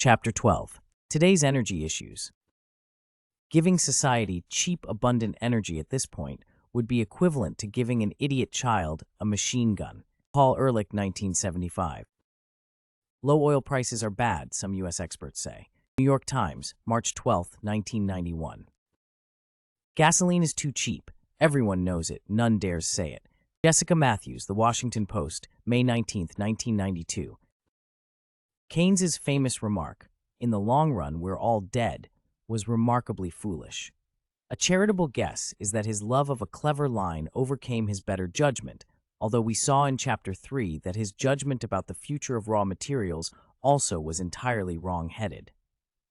Chapter 12. Today's energy issues. Giving society cheap, abundant energy at this point would be equivalent to giving an idiot child a machine gun. Paul Ehrlich, 1975. Low oil prices are bad, some U.S. experts say. New York Times, March 12, 1991. Gasoline is too cheap. Everyone knows it. None dares say it. Jessica Matthews, The Washington Post, May 19, 1992. Keynes's famous remark, "In the long run, we're all dead," was remarkably foolish. A charitable guess is that his love of a clever line overcame his better judgment, although we saw in Chapter 3 that his judgment about the future of raw materials also was entirely wrong-headed.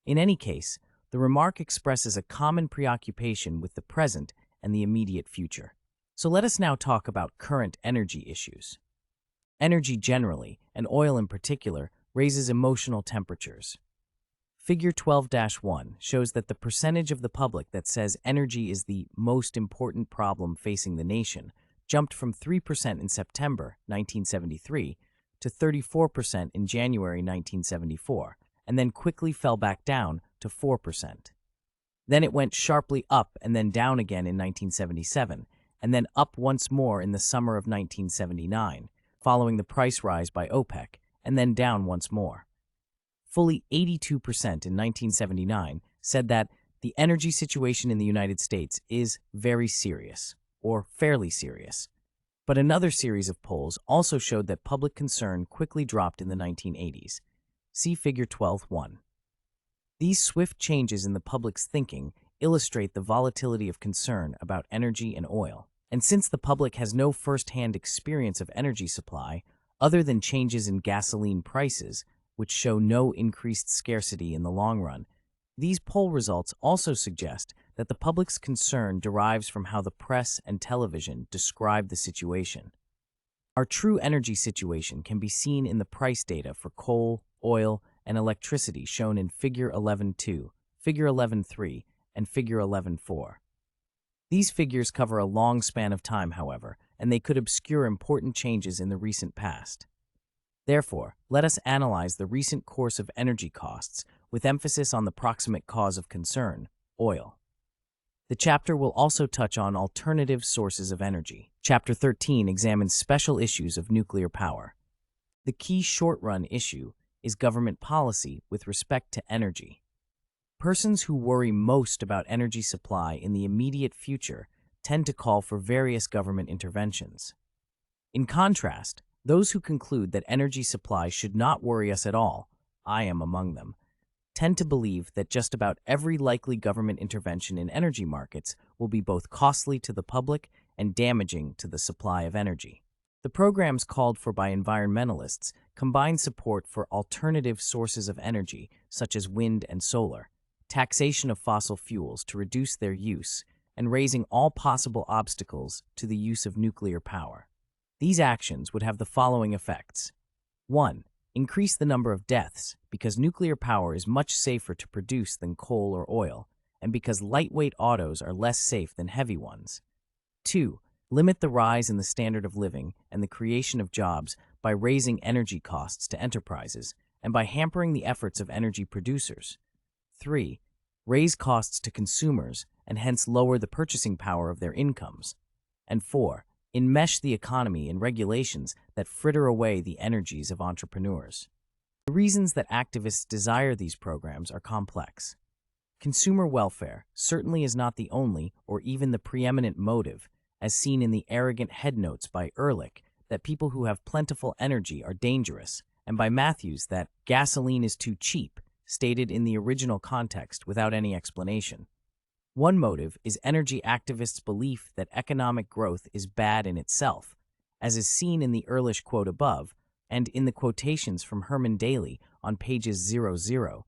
In any case, the remark expresses a common preoccupation with the present and the immediate future. So let us now talk about current energy issues. Energy generally, and oil in particular, raises emotional temperatures. Figure 12-1 shows that the percentage of the public that says energy is the most important problem facing the nation jumped from 3% in September 1973 to 34% in January 1974, and then quickly fell back down to 4%. Then it went sharply up and then down again in 1977, and then up once more in the summer of 1979, following the price rise by OPEC, and then down once more. Fully 82% in 1979 said that the energy situation in the United States is very serious, or fairly serious. But another series of polls also showed that public concern quickly dropped in the 1980s. See Figure 12-1. These swift changes in the public's thinking illustrate the volatility of concern about energy and oil. And since the public has no first-hand experience of energy supply, other than changes in gasoline prices, which show no increased scarcity in the long run, these poll results also suggest that the public's concern derives from how the press and television describe the situation. Our true energy situation can be seen in the price data for coal, oil, and electricity shown in Figure 11.2, Figure 11.3, and Figure 11.4. These figures cover a long span of time, however, and they could obscure important changes in the recent past. Therefore, let us analyze the recent course of energy costs with emphasis on the proximate cause of concern, oil. The chapter will also touch on alternative sources of energy. Chapter 13 examines special issues of nuclear power. The key short-run issue is government policy with respect to energy. Persons who worry most about energy supply in the immediate future tend to call for various government interventions. In contrast, those who conclude that energy supply should not worry us at all, I am among them, tend to believe that just about every likely government intervention in energy markets will be both costly to the public and damaging to the supply of energy. The programs called for by environmentalists combine support for alternative sources of energy, such as wind and solar, taxation of fossil fuels to reduce their use, and raising all possible obstacles to the use of nuclear power. These actions would have the following effects. 1. Increase the number of deaths, because nuclear power is much safer to produce than coal or oil, and because lightweight autos are less safe than heavy ones. 2. Limit the rise in the standard of living and the creation of jobs by raising energy costs to enterprises and by hampering the efforts of energy producers. 3. Raise costs to consumers and hence lower the purchasing power of their incomes. And 4. Enmesh the economy in regulations that fritter away the energies of entrepreneurs. The reasons that activists desire these programs are complex. Consumer welfare certainly is not the only or even the preeminent motive, as seen in the arrogant headnotes by Ehrlich that people who have plentiful energy are dangerous, and by Matthews that gasoline is too cheap, stated in the original context without any explanation. One motive is energy activists' belief that economic growth is bad in itself, as is seen in the Ehrlich quote above and in the quotations from Herman Daly on pages 00.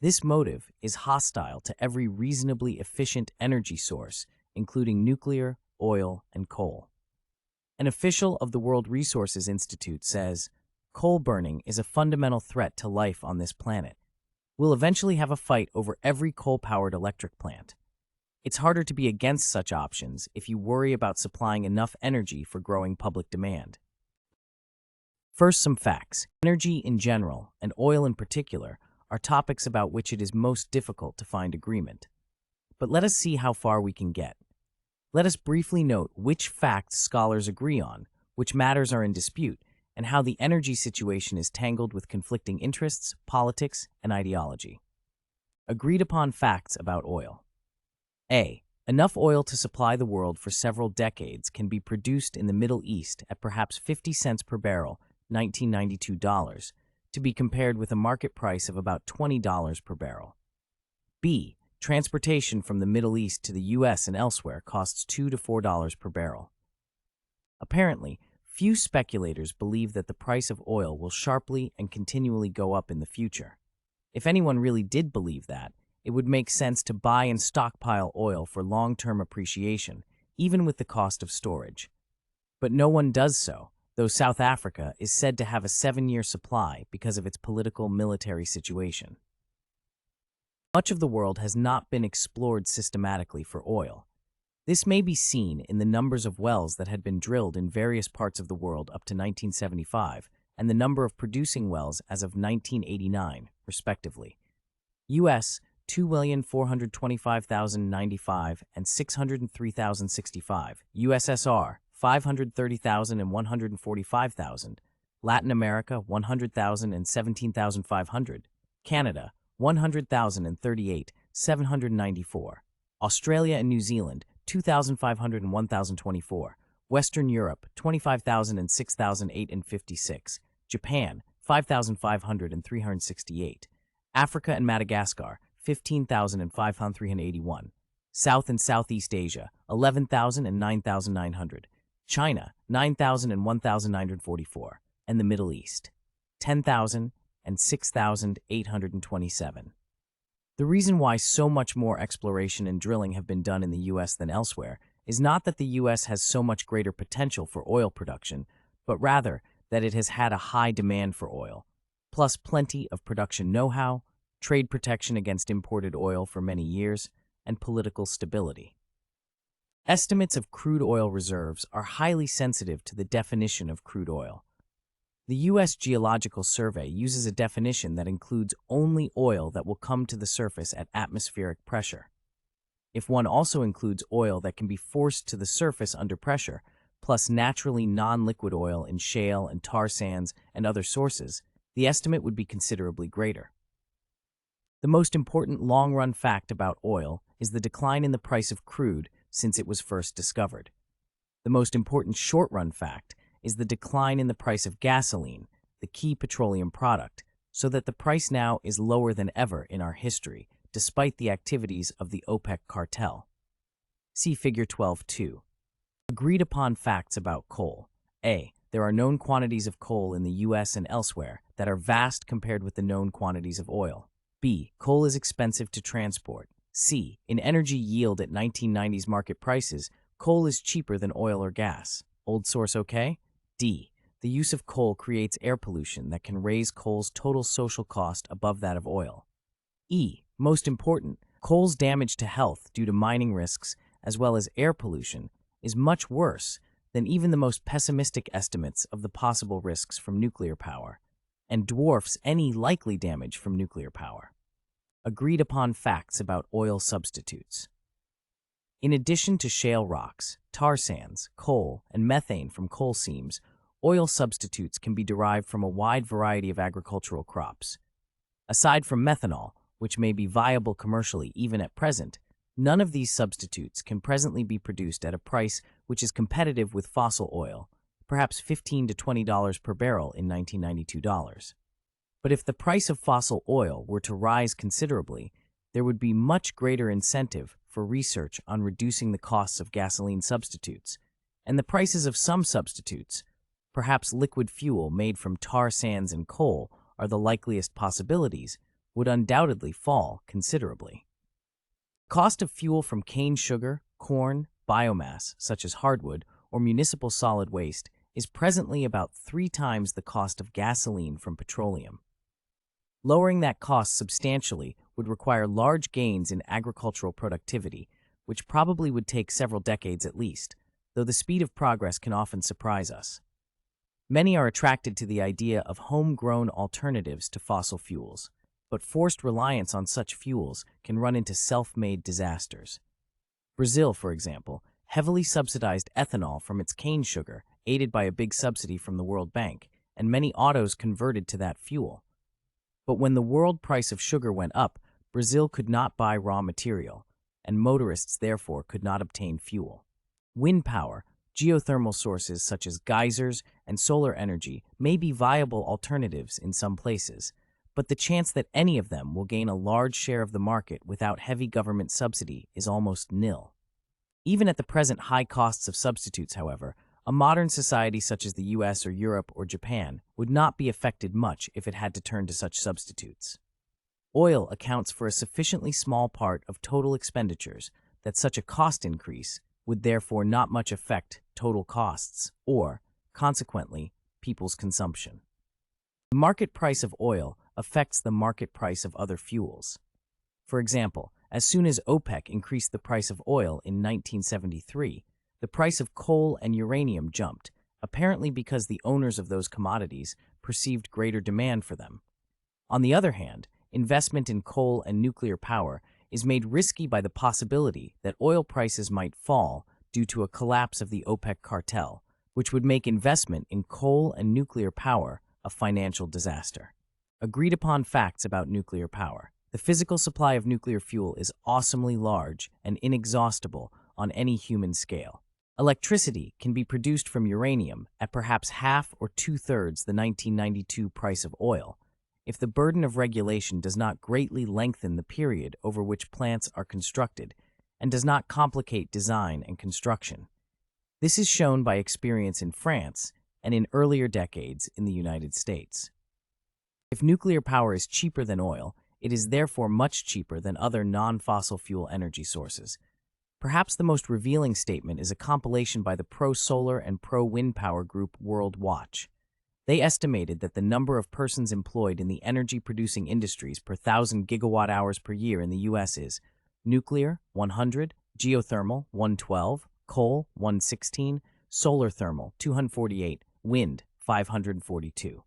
This motive is hostile to every reasonably efficient energy source, including nuclear, oil, and coal. An official of the World Resources Institute says, "Coal burning is a fundamental threat to life on this planet. We'll eventually have a fight over every coal-powered electric plant. It's harder to be against such options if you worry about supplying enough energy for growing public demand." First, some facts. Energy in general, and oil in particular, are topics about which it is most difficult to find agreement. But let us see how far we can get. Let us briefly note which facts scholars agree on, which matters are in dispute, and how the energy situation is tangled with conflicting interests, politics, and ideology. Agreed upon facts about oil. A. Enough oil to supply the world for several decades can be produced in the Middle East at perhaps 50 cents per barrel, $1992, to be compared with a market price of about $20 per barrel. B. Transportation from the Middle East to the U.S. and elsewhere costs $2 to $4 per barrel. Apparently, few speculators believe that the price of oil will sharply and continually go up in the future. If anyone really did believe that, it would make sense to buy and stockpile oil for long-term appreciation, even with the cost of storage. But no one does so, though South Africa is said to have a 7-year supply because of its political military situation. Much of the world has not been explored systematically for oil. This may be seen in the numbers of wells that had been drilled in various parts of the world up to 1975 and the number of producing wells as of 1989, respectively. U.S. 2,425,095 and 603,065, USSR 530,000 and 145,000, Latin America 100,000 and 17,500, Canada 100,000 and 38, 794, Australia and New Zealand 2,500 and 1,024, Western Europe 25,000 and 6,008 and 56, Japan 5,500 and 368, Africa and Madagascar 15,000 and 5,381, South and Southeast Asia 11,000 and 9,900, China 9,000 and 1,944, and the Middle East 10,000 and 6,827. The reason why so much more exploration and drilling have been done in the U.S. than elsewhere is not that the U.S. has so much greater potential for oil production, but rather that it has had a high demand for oil, plus plenty of production know-how, trade protection against imported oil for many years, and political stability. Estimates of crude oil reserves are highly sensitive to the definition of crude oil. The U.S. Geological Survey uses a definition that includes only oil that will come to the surface at atmospheric pressure. If one also includes oil that can be forced to the surface under pressure, plus naturally non-liquid oil in shale and tar sands and other sources, the estimate would be considerably greater. The most important long-run fact about oil is the decline in the price of crude since it was first discovered. The most important short-run fact is the decline in the price of gasoline, the key petroleum product, so that the price now is lower than ever in our history, despite the activities of the OPEC cartel. See Figure 12.2. Agreed upon facts about coal. A. There are known quantities of coal in the U.S. and elsewhere that are vast compared with the known quantities of oil. B. Coal is expensive to transport. C. In energy yield at 1990s market prices, coal is cheaper than oil or gas. Old source okay? D. The use of coal creates air pollution that can raise coal's total social cost above that of oil. E. Most important, coal's damage to health due to mining risks as well as air pollution is much worse than even the most pessimistic estimates of the possible risks from nuclear power, and dwarfs any likely damage from nuclear power. Agreed upon facts about oil substitutes. In addition to shale rocks, tar sands, coal, and methane from coal seams, oil substitutes can be derived from a wide variety of agricultural crops. Aside from methanol, which may be viable commercially even at present, none of these substitutes can presently be produced at a price which is competitive with fossil oil, perhaps $15 to $20 per barrel in 1992 dollars. But if the price of fossil oil were to rise considerably, there would be much greater incentive for research on reducing the costs of gasoline substitutes, and the prices of some substitutes, perhaps liquid fuel made from tar sands and coal are the likeliest possibilities, would undoubtedly fall considerably. Cost of fuel from cane sugar, corn, biomass, such as hardwood, or municipal solid waste is presently about 3 times the cost of gasoline from petroleum. Lowering that cost substantially would require large gains in agricultural productivity, which probably would take several decades at least, though the speed of progress can often surprise us. Many are attracted to the idea of homegrown alternatives to fossil fuels. but forced reliance on such fuels can run into self-made disasters. Brazil, for example, heavily subsidized ethanol from its cane sugar, aided by a big subsidy from the World Bank, and many autos converted to that fuel. But when the world price of sugar went up, Brazil could not buy raw material, and motorists therefore could not obtain fuel. Wind power, geothermal sources such as geysers, and solar energy may be viable alternatives in some places, but the chance that any of them will gain a large share of the market without heavy government subsidy is almost nil. Even at the present high costs of substitutes, however, a modern society such as the US or Europe or Japan would not be affected much if it had to turn to such substitutes. Oil accounts for a sufficiently small part of total expenditures that such a cost increase would therefore not much affect total costs or, consequently, people's consumption. The market price of oil affects the market price of other fuels. For example, as soon as OPEC increased the price of oil in 1973, the price of coal and uranium jumped, apparently because the owners of those commodities perceived greater demand for them. On the other hand, investment in coal and nuclear power is made risky by the possibility that oil prices might fall due to a collapse of the OPEC cartel, which would make investment in coal and nuclear power a financial disaster. Agreed upon facts about nuclear power. The physical supply of nuclear fuel is awesomely large and inexhaustible on any human scale. Electricity can be produced from uranium at perhaps half or two-thirds the 1992 price of oil, if the burden of regulation does not greatly lengthen the period over which plants are constructed and does not complicate design and construction. This is shown by experience in France and in earlier decades in the United States. If nuclear power is cheaper than oil, it is therefore much cheaper than other non-fossil fuel energy sources. Perhaps the most revealing statement is a compilation by the pro-solar and pro-wind power group World Watch. They estimated that the number of persons employed in the energy-producing industries per 1,000 gigawatt-hours per year in the U.S. is nuclear, 100, geothermal, 112, coal, 116, solar thermal, 248, wind, 542.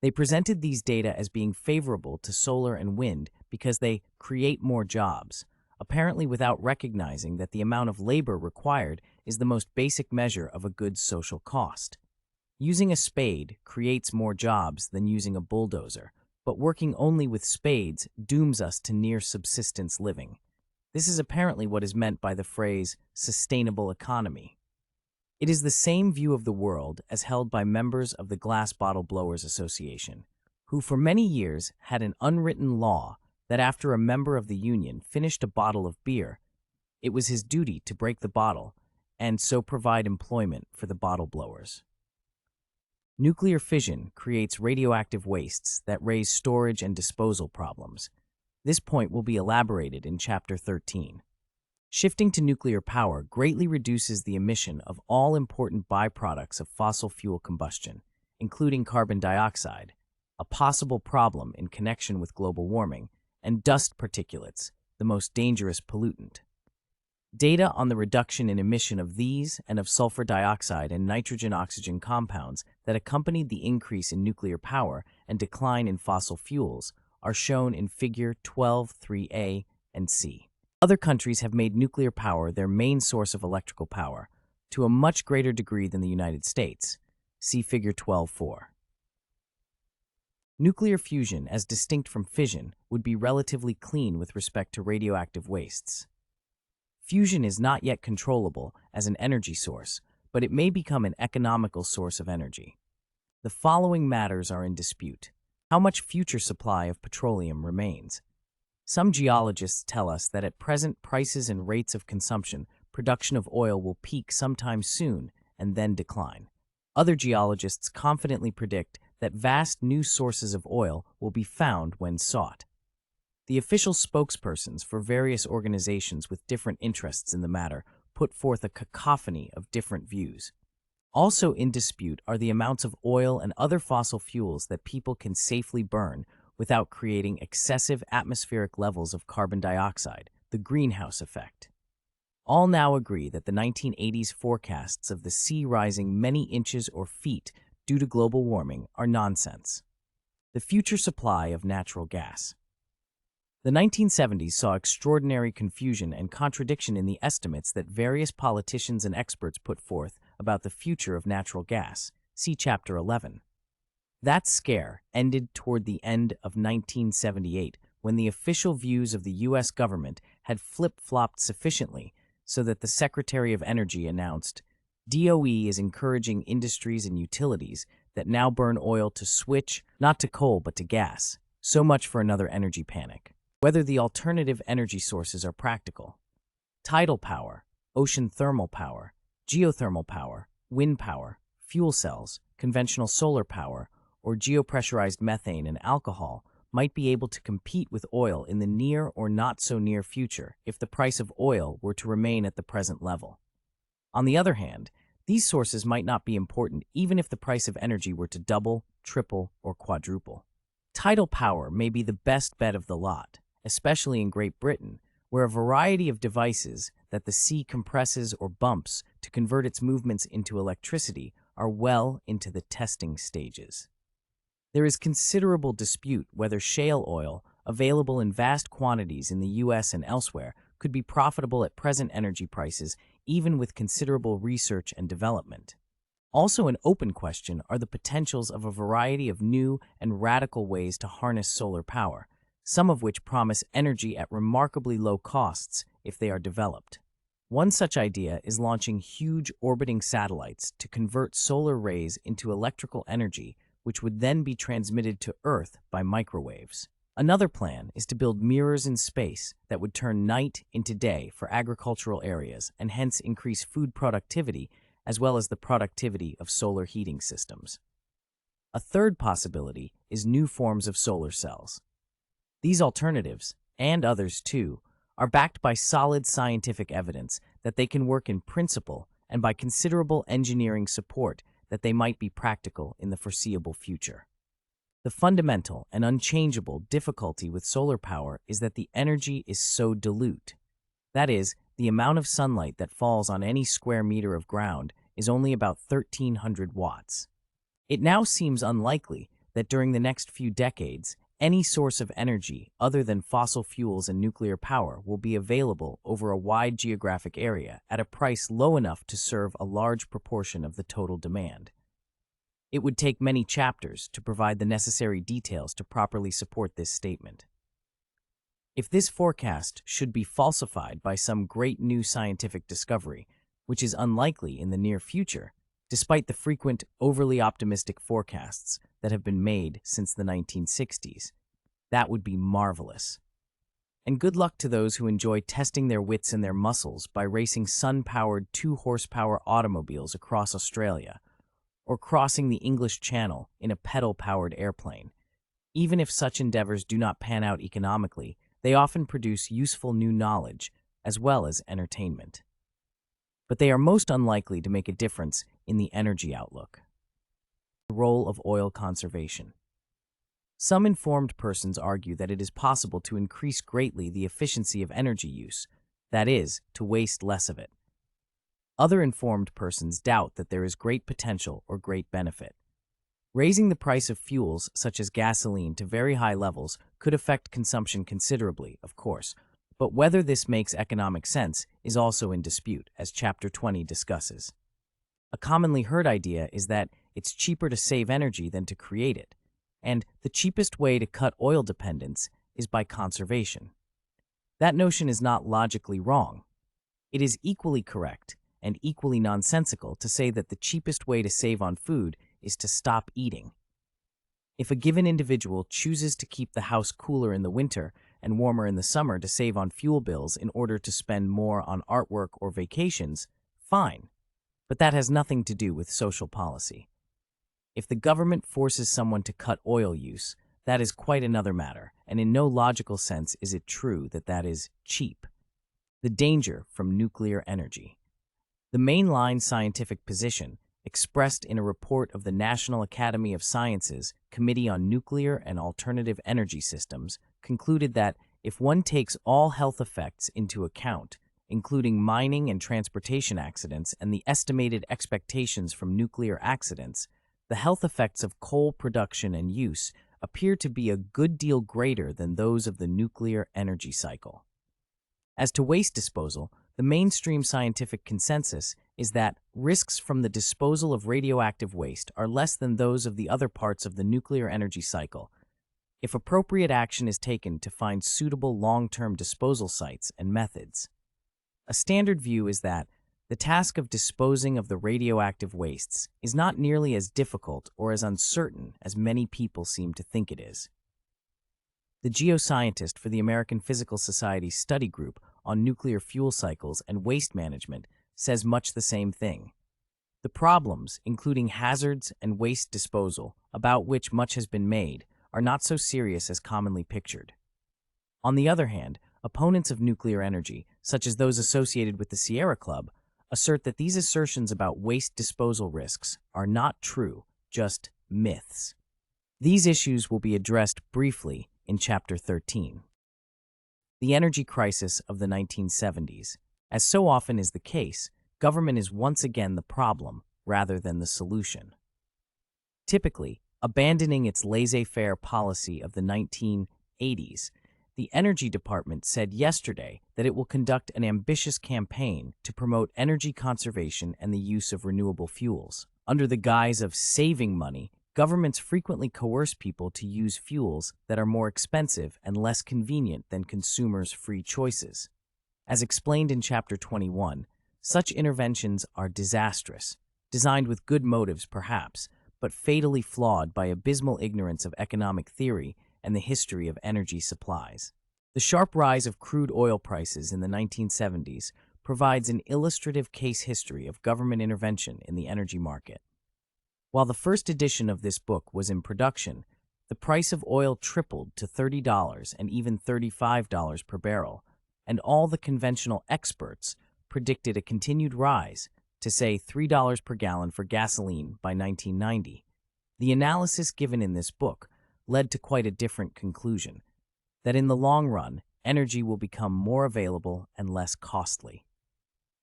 They presented these data as being favorable to solar and wind because they create more jobs, apparently without recognizing that the amount of labor required is the most basic measure of a good's social cost. Using a spade creates more jobs than using a bulldozer, but working only with spades dooms us to near subsistence living. This is apparently what is meant by the phrase sustainable economy. It is the same view of the world as held by members of the Glass Bottle Blowers Association, who for many years had an unwritten law that after a member of the union finished a bottle of beer, it was his duty to break the bottle and so provide employment for the bottle blowers. Nuclear fission creates radioactive wastes that raise storage and disposal problems. This point will be elaborated in Chapter 13. Shifting to nuclear power greatly reduces the emission of all important byproducts of fossil fuel combustion, including carbon dioxide, a possible problem in connection with global warming, and dust particulates, the most dangerous pollutant. Data on the reduction in emission of these and of sulfur dioxide and nitrogen-oxygen compounds that accompanied the increase in nuclear power and decline in fossil fuels are shown in Figure 12.3a and c. Other countries have made nuclear power their main source of electrical power, to a much greater degree than the United States. See Figure 12.4. Nuclear fusion, as distinct from fission, would be relatively clean with respect to radioactive wastes. Fusion is not yet controllable as an energy source, but it may become an economical source of energy. The following matters are in dispute. How much future supply of petroleum remains? Some geologists tell us that at present prices and rates of consumption, production of oil will peak sometime soon and then decline. Other geologists confidently predict that vast new sources of oil will be found when sought. The official spokespersons for various organizations with different interests in the matter put forth a cacophony of different views. Also in dispute are the amounts of oil and other fossil fuels that people can safely burn without creating excessive atmospheric levels of carbon dioxide, the greenhouse effect. All now agree that the 1980s forecasts of the sea rising many inches or feet due to global warming are nonsense. The future supply of natural gas. The 1970s saw extraordinary confusion and contradiction in the estimates that various politicians and experts put forth about the future of natural gas. See Chapter 11. That scare ended toward the end of 1978 when the official views of the U.S. government had flip-flopped sufficiently so that the Secretary of Energy announced, DOE is encouraging industries and utilities that now burn oil to switch not to coal but to gas. So much for another energy panic. Whether the alternative energy sources are practical. Tidal power, ocean thermal power, geothermal power, wind power, fuel cells, conventional solar power, or geopressurized methane and alcohol might be able to compete with oil in the near or not-so-near future if the price of oil were to remain at the present level. On the other hand, these sources might not be important even if the price of energy were to double, triple, or quadruple. Tidal power may be the best bet of the lot, especially in Great Britain, where a variety of devices that the sea compresses or bumps to convert its movements into electricity are well into the testing stages. There is considerable dispute whether shale oil, available in vast quantities in the U.S. and elsewhere, could be profitable at present energy prices, even with considerable research and development. Also an open question are the potentials of a variety of new and radical ways to harness solar power, some of which promise energy at remarkably low costs if they are developed. One such idea is launching huge orbiting satellites to convert solar rays into electrical energy, which would then be transmitted to Earth by microwaves. Another plan is to build mirrors in space that would turn night into day for agricultural areas and hence increase food productivity as well as the productivity of solar heating systems. A third possibility is new forms of solar cells. These alternatives, and others too, are backed by solid scientific evidence that they can work in principle and by considerable engineering support that they might be practical in the foreseeable future. The fundamental and unchangeable difficulty with solar power is that the energy is so dilute. That is, the amount of sunlight that falls on any square meter of ground is only about 1,300 watts. It now seems unlikely that during the next few decades, any source of energy other than fossil fuels and nuclear power will be available over a wide geographic area at a price low enough to serve a large proportion of the total demand. It would take many chapters to provide the necessary details to properly support this statement. If this forecast should be falsified by some great new scientific discovery, which is unlikely in the near future, despite the frequent overly optimistic forecasts that have been made since the 1960s, that would be marvelous. And good luck to those who enjoy testing their wits and their muscles by racing sun-powered 2-horsepower automobiles across Australia, or crossing the English Channel in a pedal-powered airplane. Even if such endeavors do not pan out economically, they often produce useful new knowledge as well as entertainment. But they are most unlikely to make a difference in the energy outlook. The role of oil conservation. Some informed persons argue that it is possible to increase greatly the efficiency of energy use, that is, to waste less of it. Other informed persons doubt that there is great potential or great benefit. Raising the price of fuels such as gasoline to very high levels could affect consumption considerably, of course, but whether this makes economic sense is also in dispute, as Chapter 20 discusses. A commonly heard idea is that it's cheaper to save energy than to create it, and the cheapest way to cut oil dependence is by conservation. That notion is not logically wrong. It is equally correct and equally nonsensical to say that the cheapest way to save on food is to stop eating. If a given individual chooses to keep the house cooler in the winter and warmer in the summer to save on fuel bills in order to spend more on artwork or vacations, fine. But that has nothing to do with social policy. If the government forces someone to cut oil use, that is quite another matter, and in no logical sense is it true that that is cheap. The danger from nuclear energy. The mainline scientific position, expressed in a report of the National Academy of Sciences Committee on Nuclear and Alternative Energy Systems, concluded that if one takes all health effects into account, including mining and transportation accidents and the estimated expectations from nuclear accidents, the health effects of coal production and use appear to be a good deal greater than those of the nuclear energy cycle. As to waste disposal, the mainstream scientific consensus is that risks from the disposal of radioactive waste are less than those of the other parts of the nuclear energy cycle, if appropriate action is taken to find suitable long-term disposal sites and methods. A standard view is that the task of disposing of the radioactive wastes is not nearly as difficult or as uncertain as many people seem to think it is. The geoscientist for the American Physical Society's study group on nuclear fuel cycles and waste management says much the same thing. The problems, including hazards and waste disposal, about which much has been made, are not so serious as commonly pictured. On the other hand, opponents of nuclear energy, such as those associated with the Sierra Club, assert that these assertions about waste disposal risks are not true, just myths. These issues will be addressed briefly in Chapter 13. The energy crisis of the 1970s. As so often is the case, government is once again the problem rather than the solution. Typically, abandoning its laissez-faire policy of the 1980s, the Energy Department said yesterday that it will conduct an ambitious campaign to promote energy conservation and the use of renewable fuels. Under the guise of saving money, governments frequently coerce people to use fuels that are more expensive and less convenient than consumers' free choices. As explained in Chapter 21, such interventions are disastrous, designed with good motives perhaps, but fatally flawed by abysmal ignorance of economic theory and the history of energy supplies. The sharp rise of crude oil prices in the 1970s provides an illustrative case history of government intervention in the energy market. While the first edition of this book was in production, the price of oil tripled to $30 and even $35 per barrel, and all the conventional experts predicted a continued rise to, say, $3 per gallon for gasoline by 1990. The analysis given in this book led to quite a different conclusion, that in the long run, energy will become more available and less costly.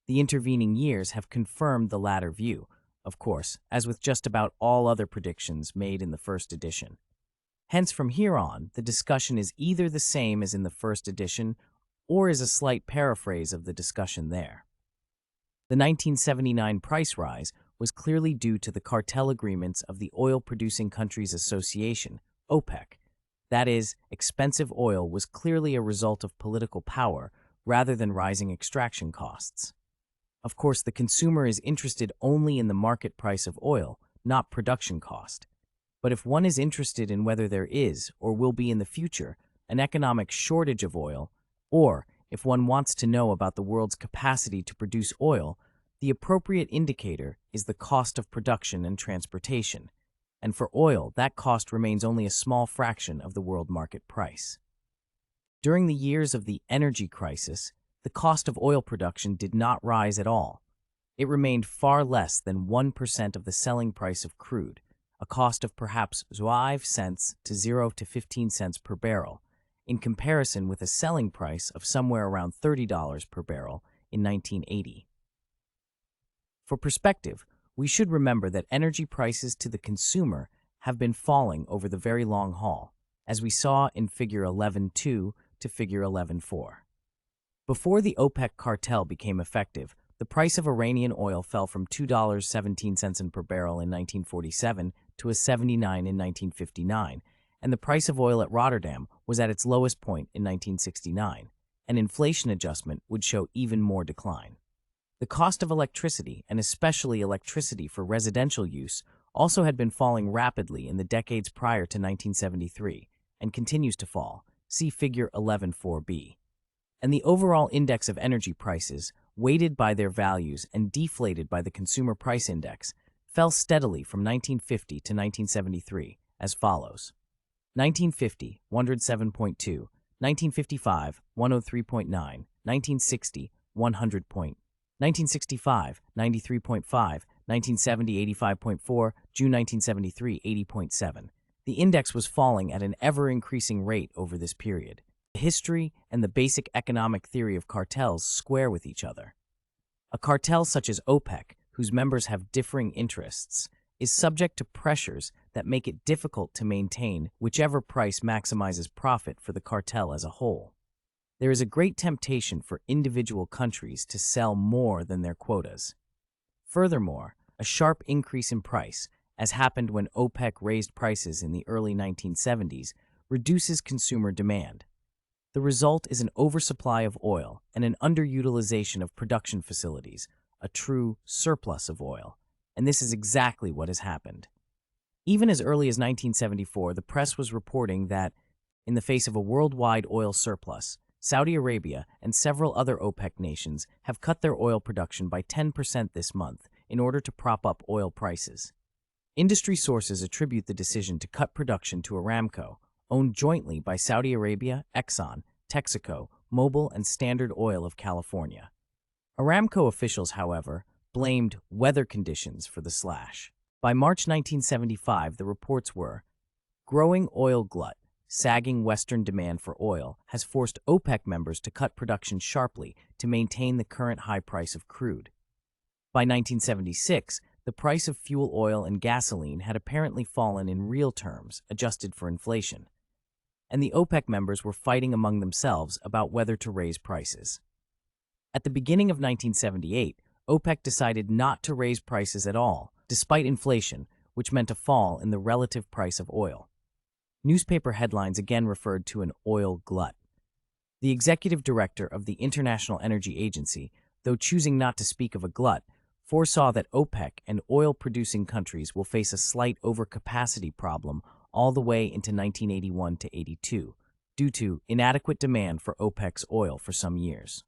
The intervening years have confirmed the latter view, of course, as with just about all other predictions made in the first edition. Hence, from here on, the discussion is either the same as in the first edition or is a slight paraphrase of the discussion there. The 1979 price rise was clearly due to the cartel agreements of the Oil Producing Countries Association, OPEC. That is, expensive oil was clearly a result of political power rather than rising extraction costs. Of course, the consumer is interested only in the market price of oil, not production cost. But if one is interested in whether there is, or will be in the future, an economic shortage of oil, or if one wants to know about the world's capacity to produce oil, the appropriate indicator is the cost of production and transportation. And for oil, that cost remains only a small fraction of the world market price. During the years of the energy crisis, the cost of oil production did not rise at all. It remained far less than 1% of the selling price of crude, a cost of perhaps 5 cents to 0 to 15 cents per barrel, in comparison with a selling price of somewhere around $30 per barrel in 1980. For perspective, we should remember that energy prices to the consumer have been falling over the very long haul, as we saw in Figure 11.2 to Figure 11.4. Before the OPEC cartel became effective, the price of Iranian oil fell from $2.17 per barrel in 1947 to $79 in 1959, and the price of oil at Rotterdam was at its lowest point in 1969. An inflation adjustment would show even more decline. The cost of electricity, and especially electricity for residential use, also had been falling rapidly in the decades prior to 1973, and continues to fall. See Figure 11.4b. And the overall index of energy prices, weighted by their values and deflated by the Consumer Price Index, fell steadily from 1950 to 1973, as follows. 1950, 107.2, 1955, 103.9, 1960, 100. 1965, 93.5, 1970, 85.4, June 1973, 80.7. The index was falling at an ever-increasing rate over this period. The history and the basic economic theory of cartels square with each other. A cartel such as OPEC, whose members have differing interests, is subject to pressures that make it difficult to maintain whichever price maximizes profit for the cartel as a whole. There is a great temptation for individual countries to sell more than their quotas. Furthermore, a sharp increase in price, as happened when OPEC raised prices in the early 1970s, reduces consumer demand. The result is an oversupply of oil and an underutilization of production facilities, a true surplus of oil. And this is exactly what has happened. Even as early as 1974, the press was reporting that, in the face of a worldwide oil surplus, Saudi Arabia and several other OPEC nations have cut their oil production by 10% this month in order to prop up oil prices. Industry sources attribute the decision to cut production to Aramco, owned jointly by Saudi Arabia, Exxon, Texaco, Mobil, and Standard Oil of California. Aramco officials, however, blamed weather conditions for the slash. By March 1975, the reports were, growing oil glut, sagging Western demand for oil has forced OPEC members to cut production sharply to maintain the current high price of crude. By 1976, the price of fuel oil and gasoline had apparently fallen in real terms, adjusted for inflation, and the OPEC members were fighting among themselves about whether to raise prices. At the beginning of 1978, OPEC decided not to raise prices at all, despite inflation, which meant a fall in the relative price of oil. Newspaper headlines again referred to an oil glut. The executive director of the International Energy Agency, though choosing not to speak of a glut, foresaw that OPEC and oil-producing countries will face a slight overcapacity problem all the way into 1981 to 82, due to inadequate demand for OPEC's oil for some years.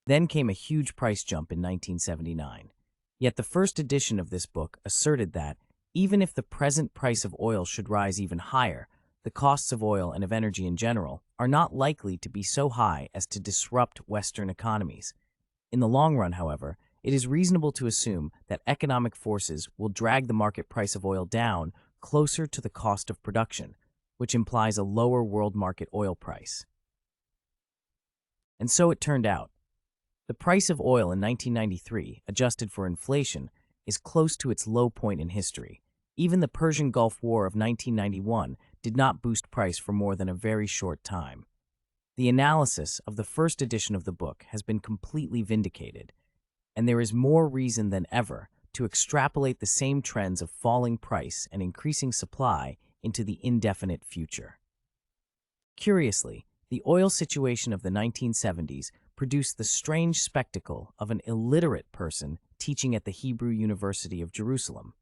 Then came a huge price jump in 1979. Yet the first edition of this book asserted that, even if the present price of oil should rise even higher, the costs of oil and of energy in general are not likely to be so high as to disrupt Western economies. In the long run, however, it is reasonable to assume that economic forces will drag the market price of oil down closer to the cost of production, which implies a lower world market oil price. And so it turned out. The price of oil in 1993, adjusted for inflation, is close to its low point in history. Even the Persian Gulf War of 1991 did not boost price for more than a very short time. The analysis of the first edition of the book has been completely vindicated, and there is more reason than ever to extrapolate the same trends of falling price and increasing supply into the indefinite future. Curiously, the oil situation of the 1970s produced the strange spectacle of an illiterate person teaching at the Hebrew University of Jerusalem.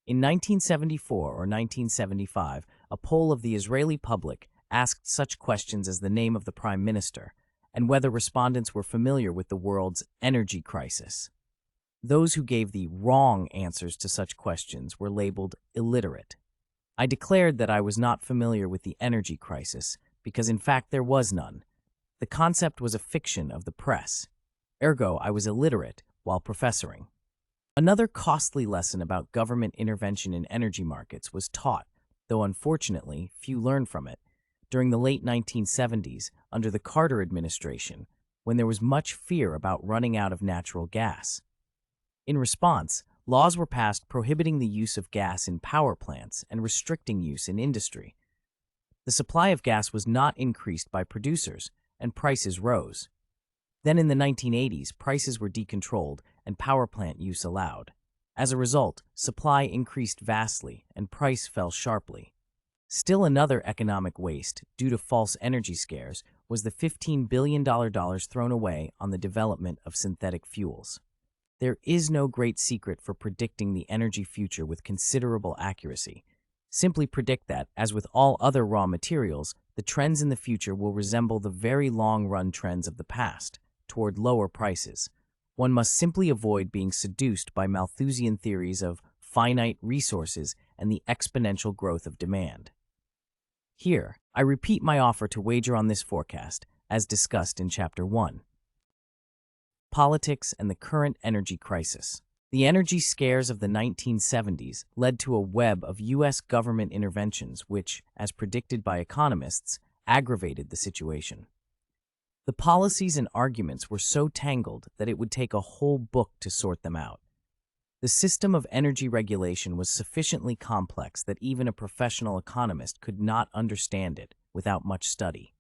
In 1974 or 1975, a poll of the Israeli public asked such questions as the name of the prime minister and whether respondents were familiar with the world's energy crisis. Those who gave the wrong answers to such questions were labeled illiterate. I declared that I was not familiar with the energy crisis because in fact there was none. The concept was a fiction of the press. Ergo, I was illiterate while professoring. Another costly lesson about government intervention in energy markets was taught, though unfortunately few learned from it, during the late 1970s under the Carter administration, when there was much fear about running out of natural gas. In response, laws were passed prohibiting the use of gas in power plants and restricting use in industry. The supply of gas was not increased by producers, and prices rose. Then in the 1980s, prices were decontrolled and power plant use allowed. As a result, supply increased vastly and price fell sharply. Still another economic waste due to false energy scares was the $15 billion thrown away on the development of synthetic fuels. There is no great secret for predicting the energy future with considerable accuracy. Simply predict that, as with all other raw materials, the trends in the future will resemble the very long-run trends of the past, toward lower prices. One must simply avoid being seduced by Malthusian theories of finite resources and the exponential growth of demand. Here, I repeat my offer to wager on this forecast, as discussed in Chapter 1. Politics and the current energy crisis. The energy scares of the 1970s led to a web of U.S. government interventions which, as predicted by economists, aggravated the situation. The policies and arguments were so tangled that it would take a whole book to sort them out. The system of energy regulation was sufficiently complex that even a professional economist could not understand it without much study.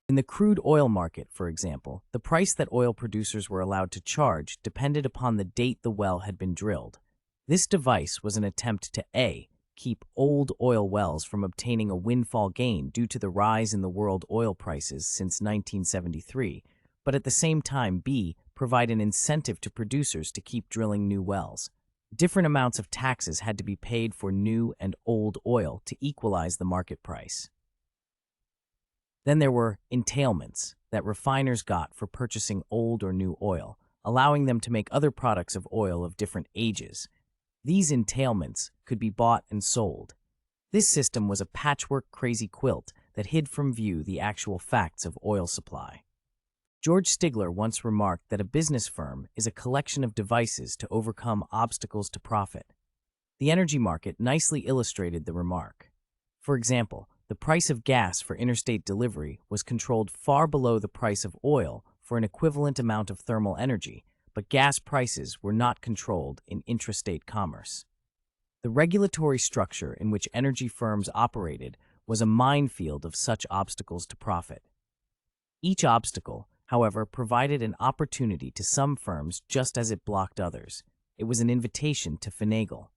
In the crude oil market, for example, the price that oil producers were allowed to charge depended upon the date the well had been drilled. This device was an attempt to A, keep old oil wells from obtaining a windfall gain due to the rise in the world oil prices since 1973, but at the same time B, provide an incentive to producers to keep drilling new wells. Different amounts of taxes had to be paid for new and old oil to equalize the market price. Then there were entailments that refiners got for purchasing old or new oil, allowing them to make other products of oil of different ages. These entailments could be bought and sold. This system was a patchwork crazy quilt that hid from view the actual facts of oil supply. George Stigler once remarked that a business firm is a collection of devices to overcome obstacles to profit. The energy market nicely illustrated the remark. For example, the price of gas for interstate delivery was controlled far below the price of oil for an equivalent amount of thermal energy, but gas prices were not controlled in intrastate commerce. The regulatory structure in which energy firms operated was a minefield of such obstacles to profit. Each obstacle, however, provided an opportunity to some firms just as it blocked others. It was an invitation to finagle.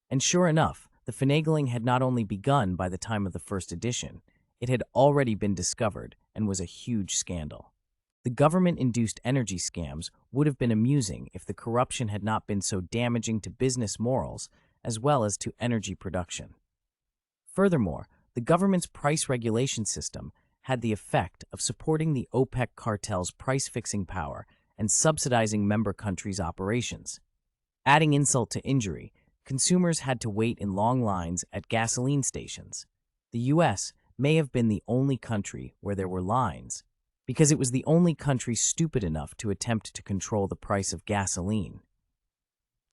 And sure enough, the finagling had not only begun by the time of the first edition, it had already been discovered and was a huge scandal. The government-induced energy scams would have been amusing if the corruption had not been so damaging to business morals as well as to energy production. Furthermore, the government's price regulation system had the effect of supporting the OPEC cartel's price-fixing power and subsidizing member countries' operations. Adding insult to injury, consumers had to wait in long lines at gasoline stations. The U.S. may have been the only country where there were lines, because it was the only country stupid enough to attempt to control the price of gasoline.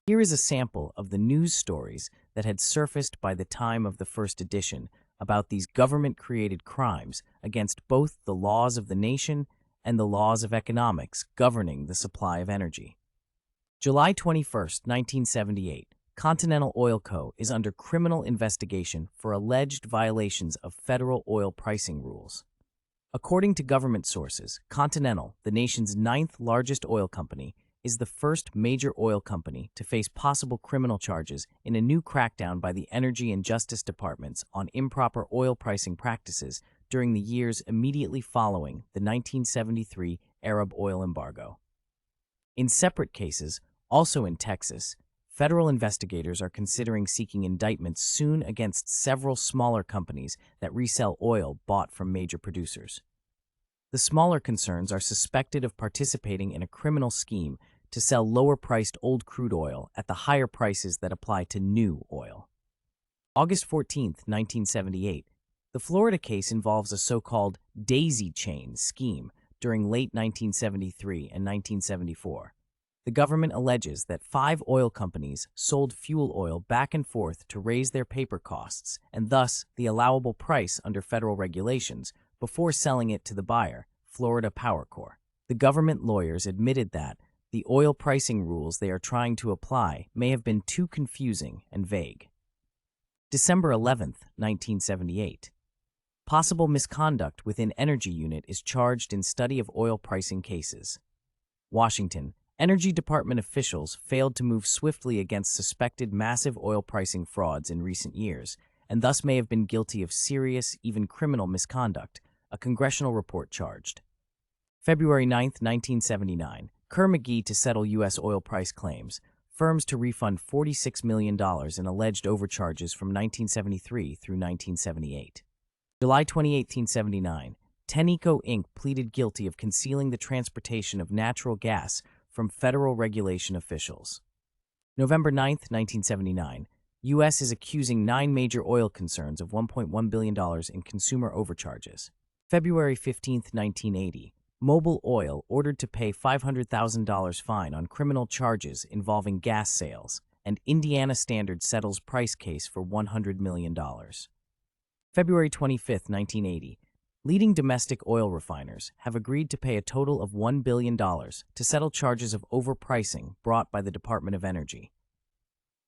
Here is a sample of the news stories that had surfaced by the time of the first edition about these government-created crimes against both the laws of the nation and the laws of economics governing the supply of energy. July 21, 1978. Continental Oil Co. is under criminal investigation for alleged violations of federal oil pricing rules. According to government sources, Continental, the nation's 9th largest oil company, is the first major oil company to face possible criminal charges in a new crackdown by the Energy and Justice Departments on improper oil pricing practices during the years immediately following the 1973 Arab oil embargo. In separate cases, also in Texas, federal investigators are considering seeking indictments soon against several smaller companies that resell oil bought from major producers. The smaller concerns are suspected of participating in a criminal scheme to sell lower-priced old crude oil at the higher prices that apply to new oil. August 14, 1978. The Florida case involves a so-called daisy chain scheme during late 1973 and 1974. The government alleges that 5 oil companies sold fuel oil back and forth to raise their paper costs and thus the allowable price under federal regulations before selling it to the buyer, Florida Power Corp. The government lawyers admitted that the oil pricing rules they are trying to apply may have been too confusing and vague. December 11, 1978. Possible misconduct within Energy Unit is charged in study of oil pricing cases. Washington. Energy Department officials failed to move swiftly against suspected massive oil pricing frauds in recent years, and thus may have been guilty of serious, even criminal misconduct, a congressional report charged. February 9, 1979. Kerr-McGee to settle U.S. oil price claims, firms to refund $46 million in alleged overcharges from 1973 through 1978. July 20, 1879. Tenneco Inc. pleaded guilty of concealing the transportation of natural gas from federal regulation officials. November 9, 1979. U.S. is accusing 9 major oil concerns of $1.1 billion in consumer overcharges. February 15, 1980. Mobil Oil ordered to pay $500,000 fine on criminal charges involving gas sales, and Indiana Standard settles price case for $100 million. February 25, 1980. Leading domestic oil refiners have agreed to pay a total of $1 billion to settle charges of overpricing brought by the Department of Energy.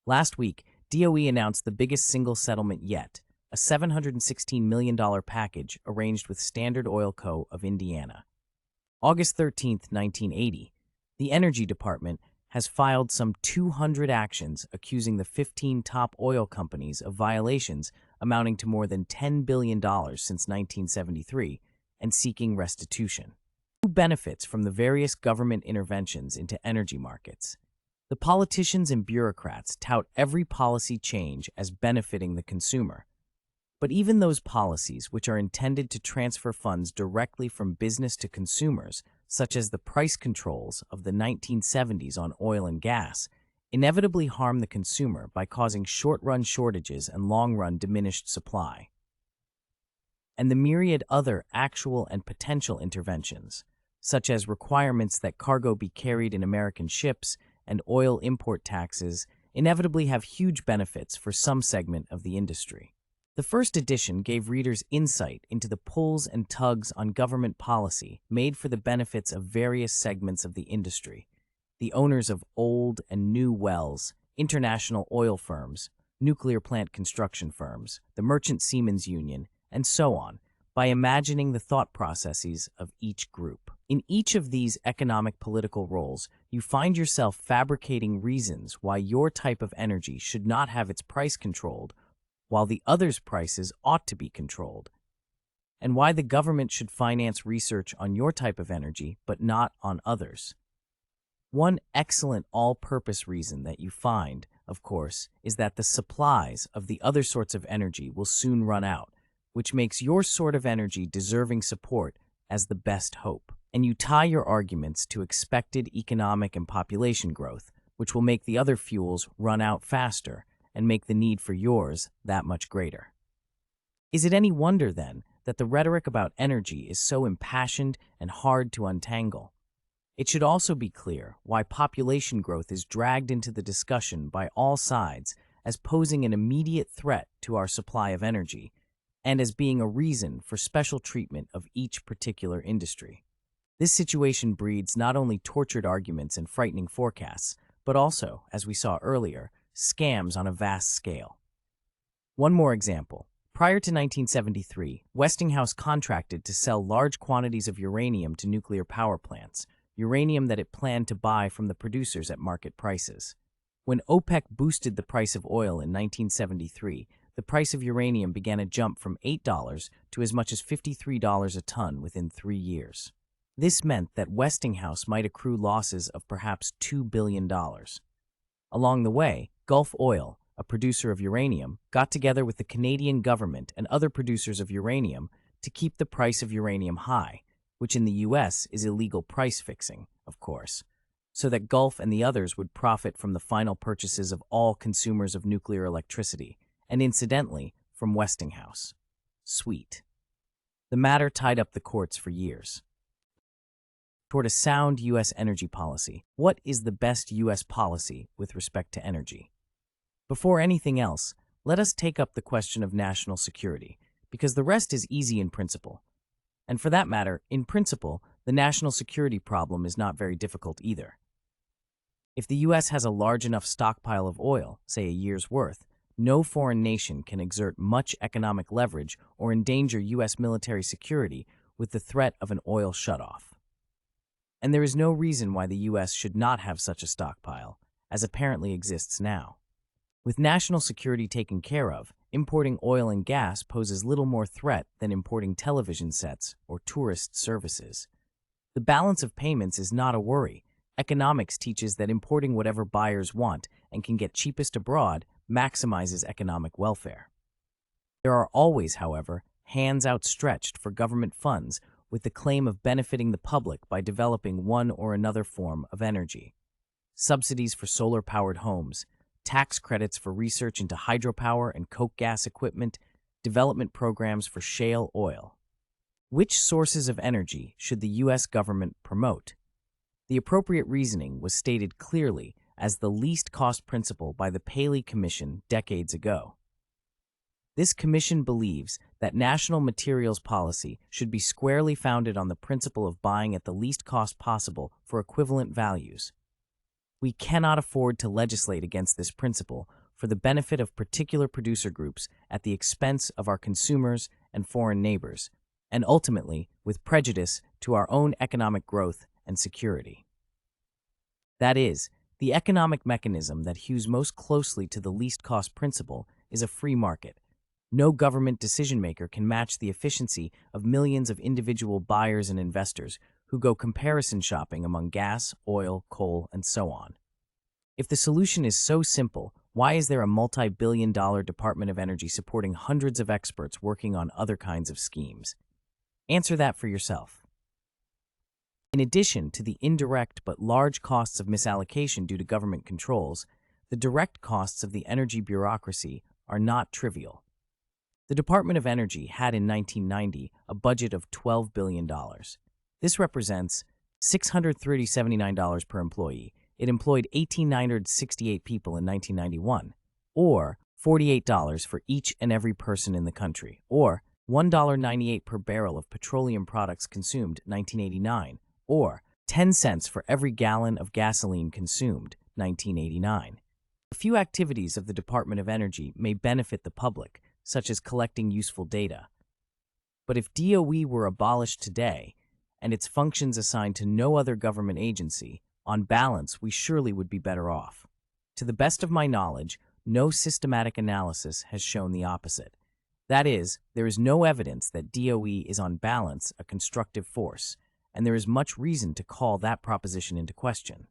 Last week, DOE announced the biggest single settlement yet, a $716 million package arranged with Standard Oil Co. of Indiana. August 13, 1980, the Energy Department has filed some 200 actions accusing the 15 top oil companies of violations amounting to more than $10 billion since 1973 and seeking restitution. Who benefits from the various government interventions into energy markets? The politicians and bureaucrats tout every policy change as benefiting the consumer. But even those policies which are intended to transfer funds directly from business to consumers, such as the price controls of the 1970s on oil and gas, inevitably harm the consumer by causing short-run shortages and long-run diminished supply. And the myriad other actual and potential interventions, such as requirements that cargo be carried in American ships and oil import taxes, inevitably have huge benefits for some segment of the industry. The first edition gave readers insight into the pulls and tugs on government policy made for the benefits of various segments of the industry, the owners of old and new wells, international oil firms, nuclear plant construction firms, the Merchant Seamen's Union, and so on, by imagining the thought processes of each group. In each of these economic political roles, you find yourself fabricating reasons why your type of energy should not have its price controlled, while the other's prices ought to be controlled, and why the government should finance research on your type of energy but not on others. One excellent all-purpose reason that you find, of course, is that the supplies of the other sorts of energy will soon run out, which makes your sort of energy deserving support as the best hope. And you tie your arguments to expected economic and population growth, which will make the other fuels run out faster and make the need for yours that much greater. Is it any wonder, then, that the rhetoric about energy is so impassioned and hard to untangle? It should also be clear why population growth is dragged into the discussion by all sides as posing an immediate threat to our supply of energy, and as being a reason for special treatment of each particular industry. This situation breeds not only tortured arguments and frightening forecasts, but also, as we saw earlier, scams on a vast scale. One more example. Prior to 1973, Westinghouse contracted to sell large quantities of uranium to nuclear power plants, uranium that it planned to buy from the producers at market prices. When OPEC boosted the price of oil in 1973, the price of uranium began a jump from $8 to as much as $53 a ton within 3 years. This meant that Westinghouse might accrue losses of perhaps $2 billion. Along the way, Gulf Oil, a producer of uranium, got together with the Canadian government and other producers of uranium to keep the price of uranium high, which in the U.S. is illegal price fixing, of course, so that Gulf and the others would profit from the final purchases of all consumers of nuclear electricity, and incidentally, from Westinghouse. Sweet. The matter tied up the courts for years. Toward a sound U.S. energy policy, what is the best U.S. policy with respect to energy? Before anything else, let us take up the question of national security, because the rest is easy in principle. And for that matter, in principle, the national security problem is not very difficult either. If the U.S. has a large enough stockpile of oil, say a year's worth, no foreign nation can exert much economic leverage or endanger U.S. military security with the threat of an oil shutoff. And there is no reason why the U.S. should not have such a stockpile, as apparently exists now. With national security taken care of, importing oil and gas poses little more threat than importing television sets or tourist services. The balance of payments is not a worry. Economics teaches that importing whatever buyers want and can get cheapest abroad maximizes economic welfare. There are always, however, hands outstretched for government funds with the claim of benefiting the public by developing one or another form of energy. Subsidies for solar-powered homes, tax credits for research into hydropower and coke gas equipment, development programs for shale oil. Which sources of energy should the U.S. government promote? The appropriate reasoning was stated clearly as the least cost principle by the Paley Commission decades ago. This commission believes that national materials policy should be squarely founded on the principle of buying at the least cost possible for equivalent values. We cannot afford to legislate against this principle for the benefit of particular producer groups at the expense of our consumers and foreign neighbors, and ultimately with prejudice to our own economic growth and security. That is, the economic mechanism that hews most closely to the least cost principle is a free market. No government decision-maker can match the efficiency of millions of individual buyers and investors who go comparison shopping among gas, oil, coal, and so on. If the solution is so simple, why is there a multi-billion-dollar Department of Energy supporting hundreds of experts working on other kinds of schemes? Answer that for yourself. In addition to the indirect but large costs of misallocation due to government controls, the direct costs of the energy bureaucracy are not trivial. The Department of Energy had in 1990 a budget of $12 billion. This represents $679 per employee. It employed 1,868 people in 1991, or $48 for each and every person in the country, or $1.98 per barrel of petroleum products consumed 1989, or 10 cents for every gallon of gasoline consumed 1989. A few activities of the Department of Energy may benefit the public, such as collecting useful data. But if DOE were abolished today, and its functions assigned to no other government agency, on balance, we surely would be better off. To the best of my knowledge, no systematic analysis has shown the opposite. That is, there is no evidence that DOE is on balance a constructive force, and there is much reason to call that proposition into question.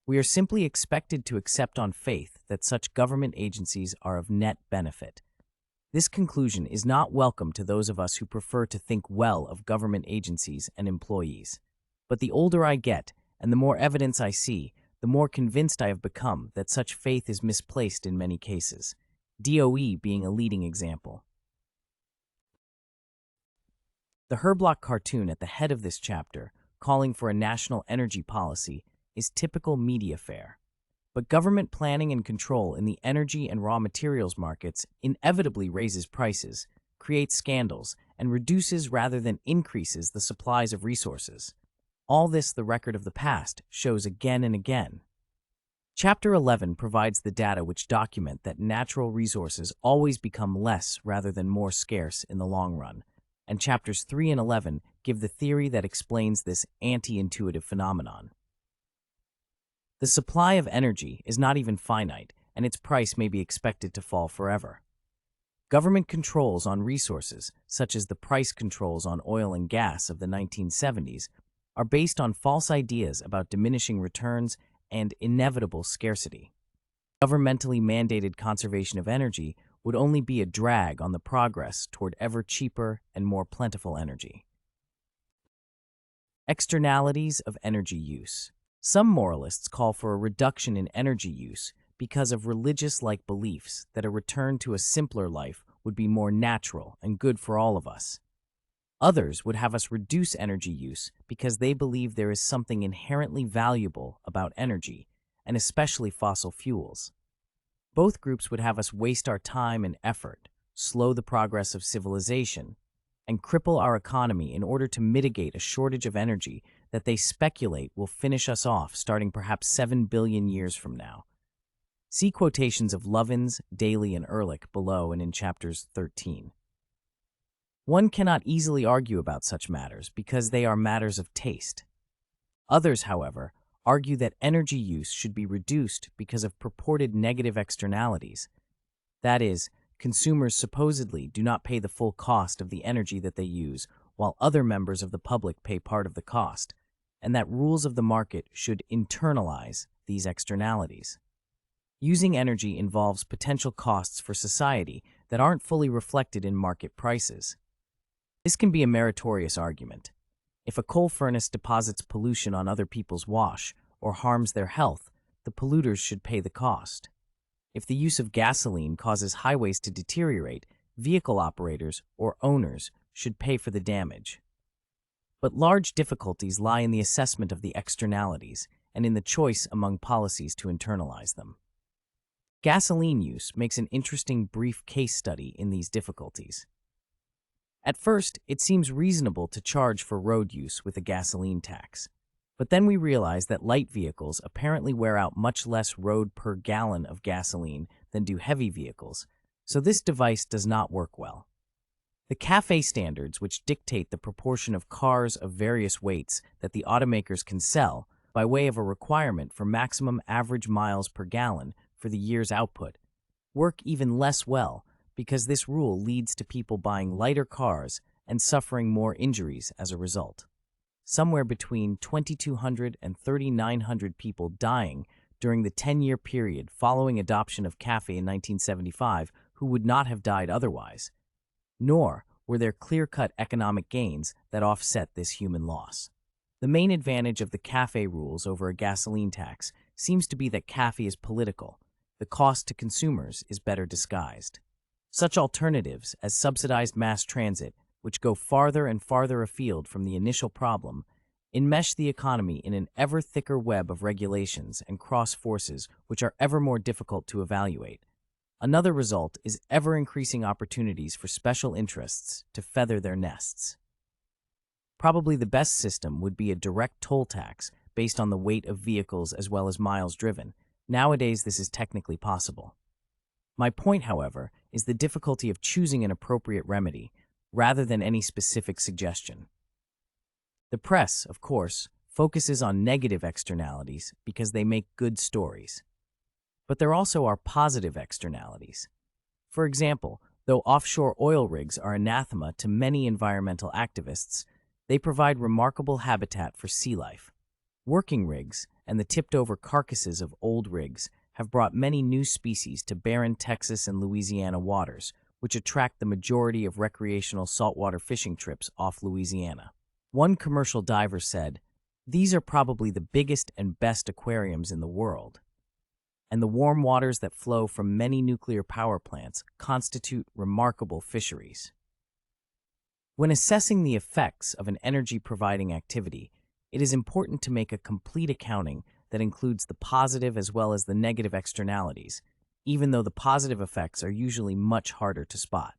We are simply expected to accept on faith that such government agencies are of net benefit. This conclusion is not welcome to those of us who prefer to think well of government agencies and employees. But the older I get, and the more evidence I see, the more convinced I have become that such faith is misplaced in many cases, DOE being a leading example. The Herblock cartoon at the head of this chapter, calling for a national energy policy, is typical media fare. But government planning and control in the energy and raw materials markets inevitably raises prices, creates scandals, and reduces rather than increases the supplies of resources. All this the record of the past shows again and again. Chapter 11 provides the data which document that natural resources always become less rather than more scarce in the long run, and chapters 3 and 11 give the theory that explains this anti-intuitive phenomenon. The supply of energy is not even finite, and its price may be expected to fall forever. Government controls on resources, such as the price controls on oil and gas of the 1970s, are based on false ideas about diminishing returns and inevitable scarcity. Governmentally mandated conservation of energy would only be a drag on the progress toward ever cheaper and more plentiful energy. Externalities of energy use. Some moralists call for a reduction in energy use because of religious-like beliefs that a return to a simpler life would be more natural and good for all of us. Others would have us reduce energy use because they believe there is something inherently valuable about energy, and especially fossil fuels. Both groups would have us waste our time and effort, slow the progress of civilization, and cripple our economy in order to mitigate a shortage of energy that they speculate will finish us off starting perhaps 7 billion years from now. See quotations of Lovins, Daly, and Ehrlich below and in chapters 13. One cannot easily argue about such matters because they are matters of taste. Others, however, argue that energy use should be reduced because of purported negative externalities. That is, consumers supposedly do not pay the full cost of the energy that they use, while other members of the public pay part of the cost, and that rules of the market should internalize these externalities. Using energy involves potential costs for society that aren't fully reflected in market prices. This can be a meritorious argument. If a coal furnace deposits pollution on other people's wash or harms their health, the polluters should pay the cost. If the use of gasoline causes highways to deteriorate, vehicle operators or owners should pay for the damage. But large difficulties lie in the assessment of the externalities and in the choice among policies to internalize them. Gasoline use makes an interesting brief case study in these difficulties. At first, it seems reasonable to charge for road use with a gasoline tax. But then we realized that light vehicles apparently wear out much less road per gallon of gasoline than do heavy vehicles, so this device does not work well. The CAFE standards, which dictate the proportion of cars of various weights that the automakers can sell by way of a requirement for maximum average miles per gallon for the year's output, work even less well because this rule leads to people buying lighter cars and suffering more injuries as a result. Somewhere between 2,200 and 3,900 people dying during the 10-year period following adoption of CAFE in 1975 who would not have died otherwise, nor were there clear-cut economic gains that offset this human loss. The main advantage of the CAFE rules over a gasoline tax seems to be that CAFE is political. The cost to consumers is better disguised. Such alternatives as subsidized mass transit, which go farther and farther afield from the initial problem, enmesh the economy in an ever thicker web of regulations and cross forces which are ever more difficult to evaluate. Another result is ever-increasing opportunities for special interests to feather their nests. Probably the best system would be a direct toll tax based on the weight of vehicles as well as miles driven. Nowadays, this is technically possible. My point, however, is the difficulty of choosing an appropriate remedy rather than any specific suggestion. The press, of course, focuses on negative externalities because they make good stories. But there also are positive externalities. For example, though offshore oil rigs are anathema to many environmental activists, they provide remarkable habitat for sea life. Working rigs and the tipped-over carcasses of old rigs have brought many new species to barren Texas and Louisiana waters, which attract the majority of recreational saltwater fishing trips off Louisiana. One commercial diver said, "These are probably the biggest and best aquariums in the world." And the warm waters that flow from many nuclear power plants constitute remarkable fisheries. When assessing the effects of an energy-providing activity, it is important to make a complete accounting that includes the positive as well as the negative externalities, even though the positive effects are usually much harder to spot.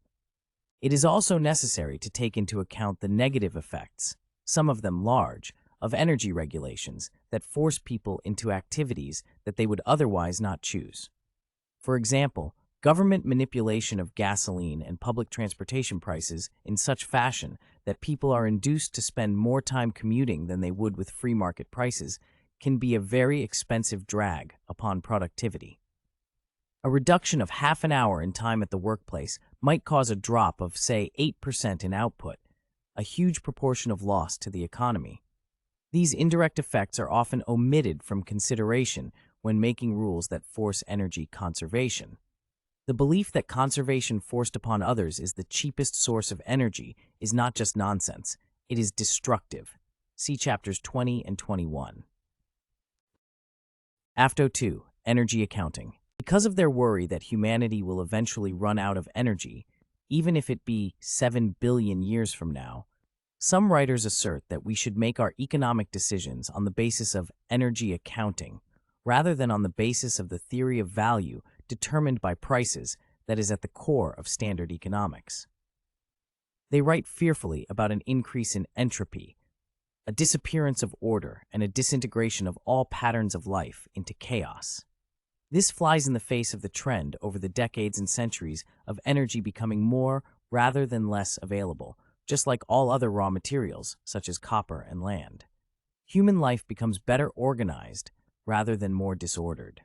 It is also necessary to take into account the negative effects, some of them large, of energy regulations that force people into activities that they would otherwise not choose. For example, government manipulation of gasoline and public transportation prices in such fashion that people are induced to spend more time commuting than they would with free market prices can be a very expensive drag upon productivity. A reduction of half an hour in time at the workplace might cause a drop of, say, 8% in output, a huge proportion of loss to the economy. These indirect effects are often omitted from consideration when making rules that force energy conservation. The belief that conservation forced upon others is the cheapest source of energy is not just nonsense, it is destructive. See chapters 20 and 21. AFTO 2. Energy Accounting. Because of their worry that humanity will eventually run out of energy, even if it be 7 billion years from now, some writers assert that we should make our economic decisions on the basis of energy accounting, rather than on the basis of the theory of value determined by prices that is at the core of standard economics. They write fearfully about an increase in entropy, a disappearance of order, and a disintegration of all patterns of life into chaos. This flies in the face of the trend over the decades and centuries of energy becoming more rather than less available, just like all other raw materials, such as copper and land. Human life becomes better organized rather than more disordered.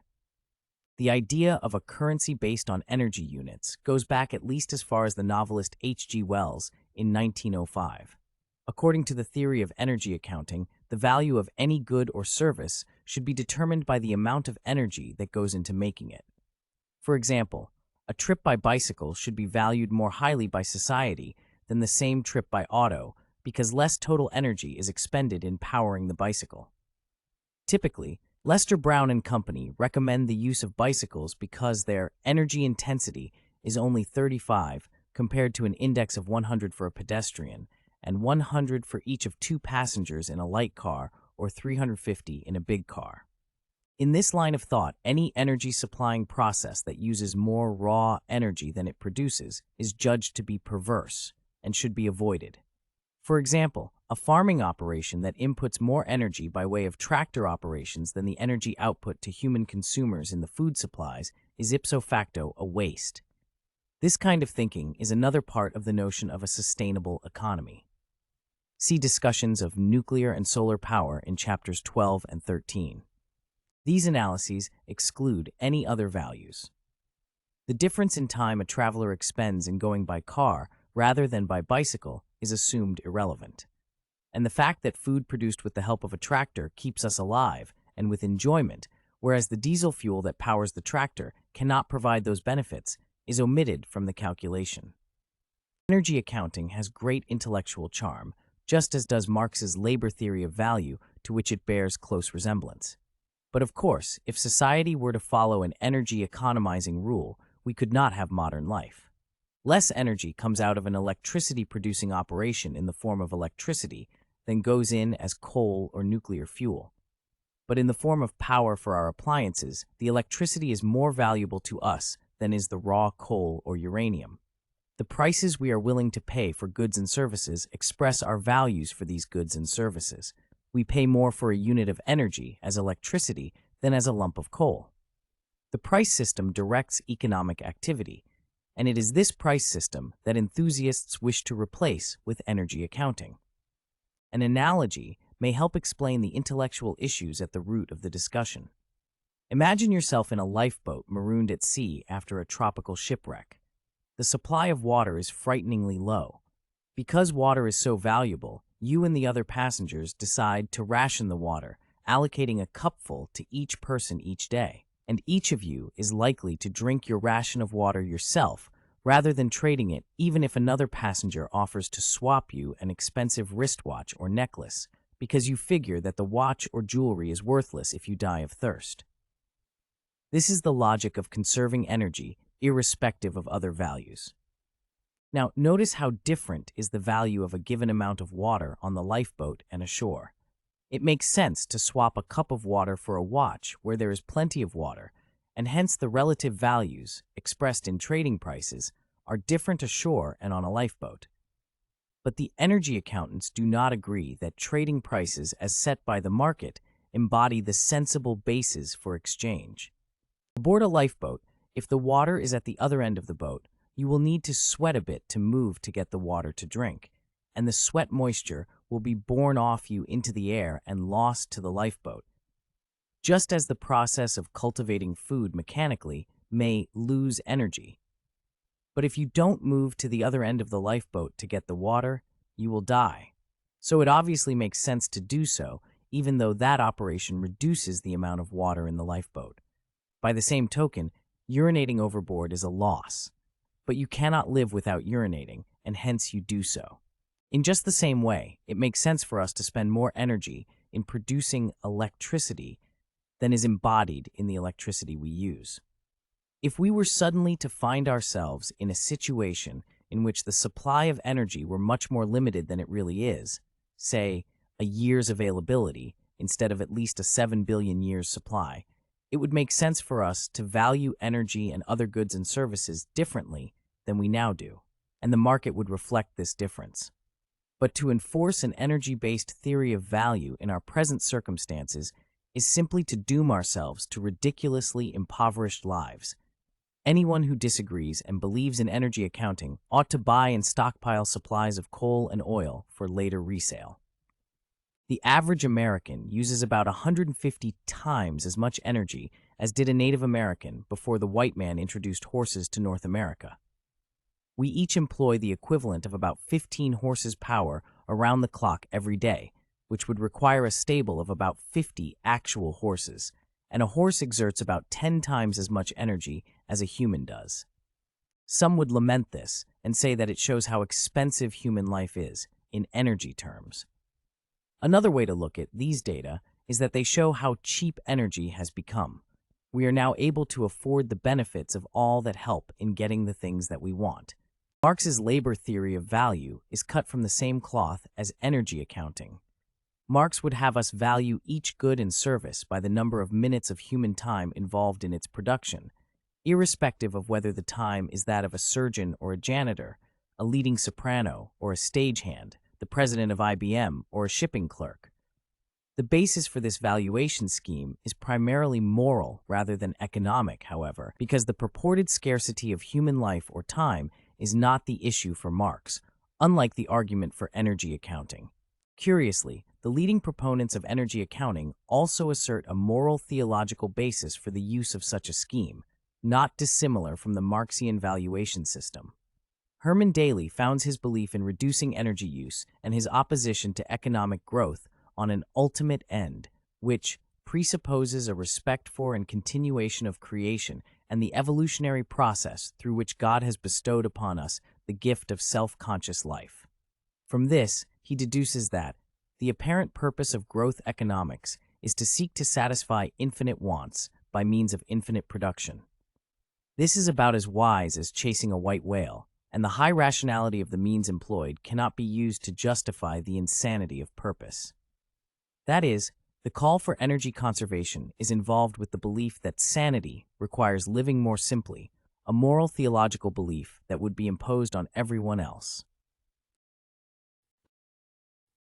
The idea of a currency based on energy units goes back at least as far as the novelist H.G. Wells in 1905. According to the theory of energy accounting, the value of any good or service should be determined by the amount of energy that goes into making it. For example, a trip by bicycle should be valued more highly by society than the same trip by auto because less total energy is expended in powering the bicycle. Typically, Lester Brown and Company recommend the use of bicycles because their energy intensity is only 35 compared to an index of 100 for a pedestrian and 100 for each of 2 passengers in a light car or 350 in a big car. In this line of thought, any energy supplying process that uses more raw energy than it produces is judged to be perverse and should be avoided. For example, a farming operation that inputs more energy by way of tractor operations than the energy output to human consumers in the food supplies is ipso facto a waste. This kind of thinking is another part of the notion of a sustainable economy. See discussions of nuclear and solar power in chapters 12 and 13. These analyses exclude any other values. The difference in time a traveler expends in going by car rather than by bicycle is assumed irrelevant. And the fact that food produced with the help of a tractor keeps us alive and with enjoyment, whereas the diesel fuel that powers the tractor cannot provide those benefits, is omitted from the calculation. Energy accounting has great intellectual charm, just as does Marx's labor theory of value, to which it bears close resemblance. But of course, if society were to follow an energy economizing rule, we could not have modern life. Less energy comes out of an electricity-producing operation in the form of electricity than goes in as coal or nuclear fuel. But in the form of power for our appliances, the electricity is more valuable to us than is the raw coal or uranium. The prices we are willing to pay for goods and services express our values for these goods and services. We pay more for a unit of energy as electricity than as a lump of coal. The price system directs economic activity, and it is this price system that enthusiasts wish to replace with energy accounting. An analogy may help explain the intellectual issues at the root of the discussion. Imagine yourself in a lifeboat marooned at sea after a tropical shipwreck. The supply of water is frighteningly low. Because water is so valuable, you and the other passengers decide to ration the water, allocating a cupful to each person each day. And each of you is likely to drink your ration of water yourself rather than trading it, even if another passenger offers to swap you an expensive wristwatch or necklace, because you figure that the watch or jewelry is worthless if you die of thirst. This is the logic of conserving energy, irrespective of other values. Now, notice how different is the value of a given amount of water on the lifeboat and ashore. It makes sense to swap a cup of water for a watch where there is plenty of water, and hence the relative values, expressed in trading prices, are different ashore and on a lifeboat. But the energy accountants do not agree that trading prices as set by the market embody the sensible basis for exchange. Aboard a lifeboat, if the water is at the other end of the boat, you will need to sweat a bit to move to get the water to drink, and the sweat moisture will be borne off you into the air and lost to the lifeboat. Just as the process of cultivating food mechanically may lose energy. But if you don't move to the other end of the lifeboat to get the water, you will die. So it obviously makes sense to do so, even though that operation reduces the amount of water in the lifeboat. By the same token, urinating overboard is a loss. But you cannot live without urinating, and hence you do so. In just the same way, it makes sense for us to spend more energy in producing electricity than is embodied in the electricity we use. If we were suddenly to find ourselves in a situation in which the supply of energy were much more limited than it really is, say, a year's availability instead of at least a 7 billion years supply, it would make sense for us to value energy and other goods and services differently than we now do, and the market would reflect this difference. But to enforce an energy-based theory of value in our present circumstances is simply to doom ourselves to ridiculously impoverished lives. Anyone who disagrees and believes in energy accounting ought to buy and stockpile supplies of coal and oil for later resale. The average American uses about 150 times as much energy as did a Native American before the white man introduced horses to North America. We each employ the equivalent of about 15 horses' power around the clock every day, which would require a stable of about 50 actual horses, and a horse exerts about 10 times as much energy as a human does. Some would lament this and say that it shows how expensive human life is in energy terms. Another way to look at these data is that they show how cheap energy has become. We are now able to afford the benefits of all that help in getting the things that we want. Marx's labor theory of value is cut from the same cloth as energy accounting. Marx would have us value each good and service by the number of minutes of human time involved in its production, irrespective of whether the time is that of a surgeon or a janitor, a leading soprano or a stagehand, the president of IBM, or a shipping clerk. The basis for this valuation scheme is primarily moral rather than economic, however, because the purported scarcity of human life or time is not the issue for Marx, unlike the argument for energy accounting. Curiously, the leading proponents of energy accounting also assert a moral theological basis for the use of such a scheme, not dissimilar from the Marxian valuation system. Herman Daly founds his belief in reducing energy use and his opposition to economic growth on an ultimate end, which presupposes a respect for and continuation of creation and the evolutionary process through which God has bestowed upon us the gift of self-conscious life. From this, he deduces that the apparent purpose of growth economics is to seek to satisfy infinite wants by means of infinite production. This is about as wise as chasing a white whale, and the high rationality of the means employed cannot be used to justify the insanity of purpose. That is, the call for energy conservation is involved with the belief that sanity requires living more simply, a moral theological belief that would be imposed on everyone else.